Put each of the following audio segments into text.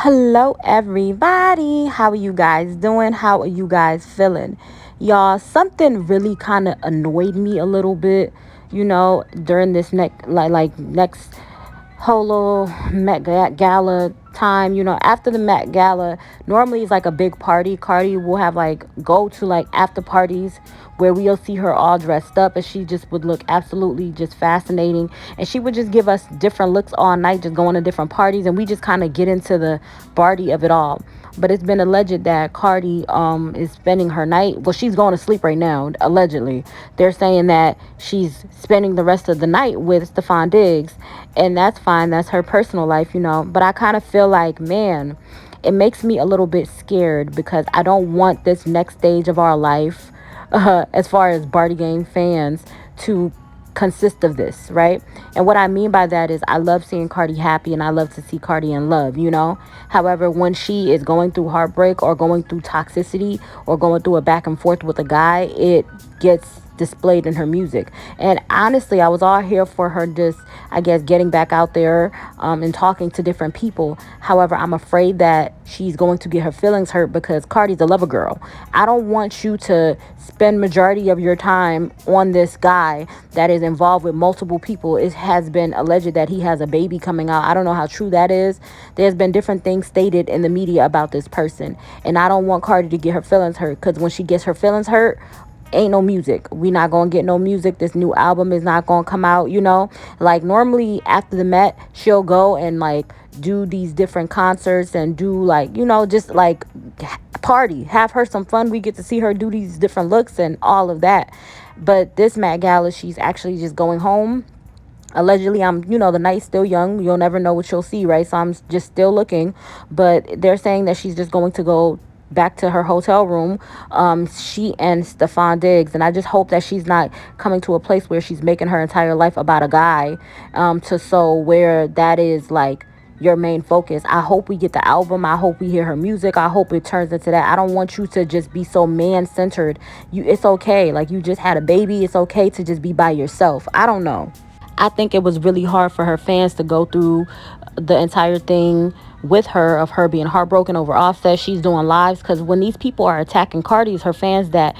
Hello, everybody. How are you guys doing? How are you guys feeling? Y'all, something really kind of annoyed me a little bit, during this next whole little Gala time. After the Met Gala, normally it's like a big party. Cardi will have like go to like after parties where we'll see her all dressed up, and she just would look absolutely just fascinating. And she would just give us different looks all night, just going to different parties, and we just kind of get into the party of it all. But it's been alleged that Cardi is spending her night. Well, she's going to sleep right now. Allegedly, they're saying that she's spending the rest of the night with Stefan Diggs, and that's fine. That's her personal life. But I kind of feel like, man, it makes me a little bit scared because I don't want this next stage of our life, as far as Barty Game fans, to consist of this, right? And what I mean by that is I love seeing Cardi happy and I love to see Cardi in love. However, when she is going through heartbreak or going through toxicity or going through a back and forth with a guy, it gets displayed in her music. And honestly, I was all here for her just, I guess, getting back out there, and talking to different people. However, I'm afraid that she's going to get her feelings hurt because Cardi's a lover girl. I don't want you to spend majority of your time on this guy that is involved with multiple people. It has been alleged that he has a baby coming out. I don't know how true that is. There's been different things stated in the media about this person, and I don't want Cardi to get her feelings hurt, because when she gets her feelings hurt, ain't no music. We not gonna get no music. This new album is not gonna come out. Like, normally after the Met, she'll go and like do these different concerts and do like, just like party, have her some fun. We get to see her do these different looks and all of that. But this Met Gala, she's actually just going home. Allegedly, the night's still young. You'll never know what you'll see, right? So I'm just still looking. But they're saying that she's just going to go back to her hotel room, she and Stefan Diggs. And I just hope that she's not coming to a place where she's making her entire life about a guy, where that is like your main focus. I hope we get the album. I hope we hear her music. I hope it turns into that. I don't want you to just be so man-centered. It's okay. Like, you just had a baby. It's okay to just be by yourself. I don't know. I think it was really hard for her fans to go through the entire thing with her, of her being heartbroken over Offset. She's doing lives, because when these people are attacking Cardi's, her fans that,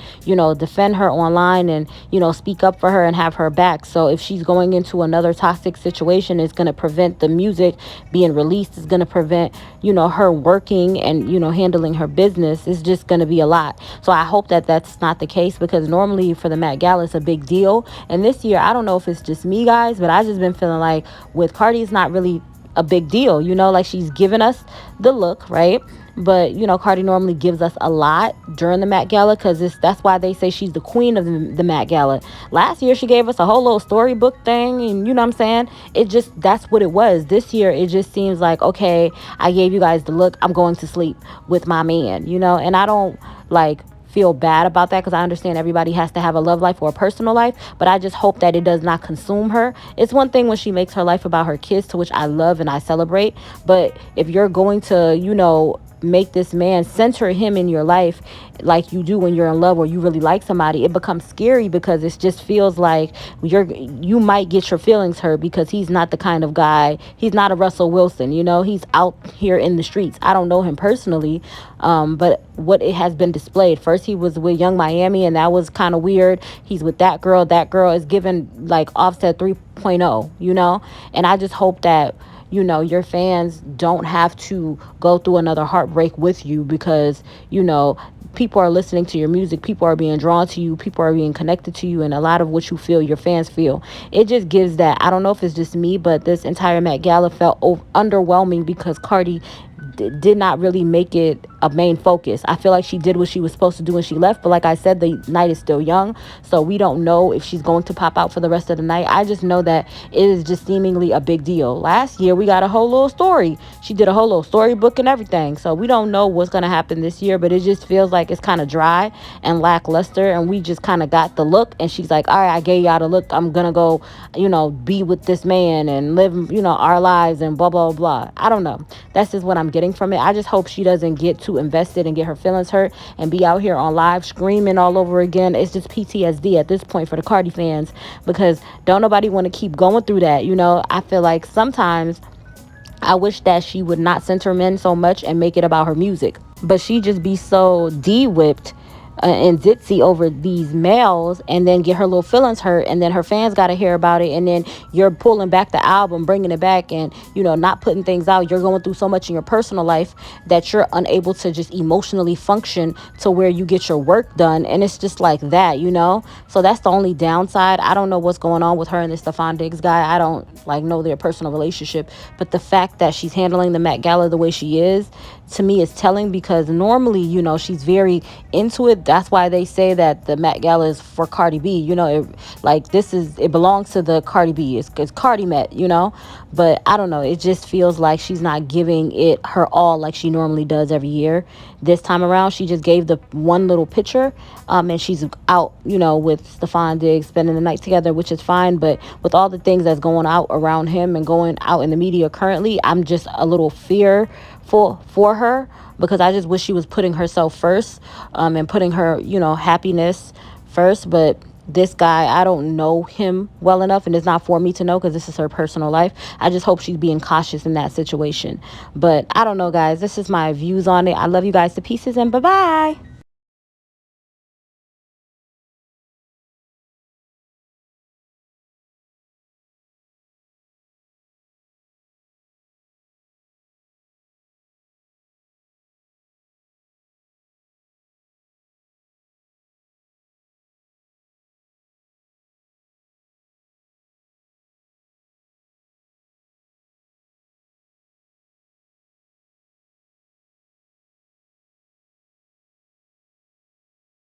defend her online and, speak up for her and have her back. So if she's going into another toxic situation, it's going to prevent the music being released. It's going to prevent, her working and, handling her business. It's just going to be a lot. So I hope that that's not the case, because normally for the Met Gala, it's a big deal. And this year, I don't know if it's just me, guys, but I just been feeling like with Cardi, it's not really a big deal. Like, she's giving us the look, right? But Cardi normally gives us a lot during the Met Gala, because that's why they say she's the queen of the Met Gala. Last year she gave us a whole little storybook thing, and you know what I'm saying, it just, that's what it was. This year it just seems like, okay, I gave you guys the look, I'm going to sleep with my man, and I don't like feel bad about that, because I understand everybody has to have a love life or a personal life, but I just hope that it does not consume her. It's one thing when she makes her life about her kids, to which I love and I celebrate, but if you're going to make this man center him in your life like you do when you're in love or you really like somebody, it becomes scary, because it just feels like you might get your feelings hurt, because he's not the kind of guy, he's not a Russell Wilson. He's out here in the streets. I don't know him personally, but what it has been displayed, first he was with Young Miami, and that was kind of weird. He's with that girl is given like Offset 3.0, and I just hope that your fans don't have to go through another heartbreak with you, because people are listening to your music, people are being drawn to you, people are being connected to you, and a lot of what you feel, your fans feel. It just gives that. I don't know if it's just me, but this entire Met Gala felt underwhelming, because Cardi did not really make it a main focus. I feel like she did what she was supposed to do when she left, but like I said, the night is still young, so we don't know if she's going to pop out for the rest of the night. I just know that it is just seemingly a big deal. Last year we got a whole little story. She did a whole little storybook and everything, so we don't know what's going to happen this year, but it just feels like it's kind of dry and lackluster, and we just kind of got the look, and she's like, all right, I gave y'all the look, I'm gonna go be with this man and live our lives and blah blah blah. I don't know, that's just what I'm getting from it. I just hope she doesn't get too invested and get her feelings hurt and be out here on live screaming all over again. It's just PTSD at this point for the Cardi fans, because don't nobody want to keep going through that. I feel like sometimes I wish that she would not center men so much and make it about her music. But she just be so whipped and ditzy over these males, and then get her little feelings hurt, and then her fans got to hear about it, and then you're pulling back the album, bringing it back, and not putting things out. You're going through so much in your personal life that you're unable to just emotionally function to where you get your work done, and it's just like that. So that's the only downside. I don't know what's going on with her and this Stefan Diggs guy. I don't know their personal relationship, but the fact that she's handling the Met Gala the way she is, to me, is telling, because normally, she's very into it. That's why they say that the Met Gala is for Cardi B. It belongs to the Cardi B. It's Cardi Met. But I don't know. It just feels like she's not giving it her all like she normally does every year. This time around, she just gave the one little picture, and she's out, with Stefan Diggs, spending the night together, which is fine. But with all the things that's going out around him and going out in the media currently, I'm just a little for her, because I just wish she was putting herself first, and putting her happiness first. But this guy, I don't know him well enough, and it's not for me to know, because this is her personal life. I just hope she's being cautious in that situation. But I don't know, guys. This is my views on it. I love you guys to pieces, and bye bye.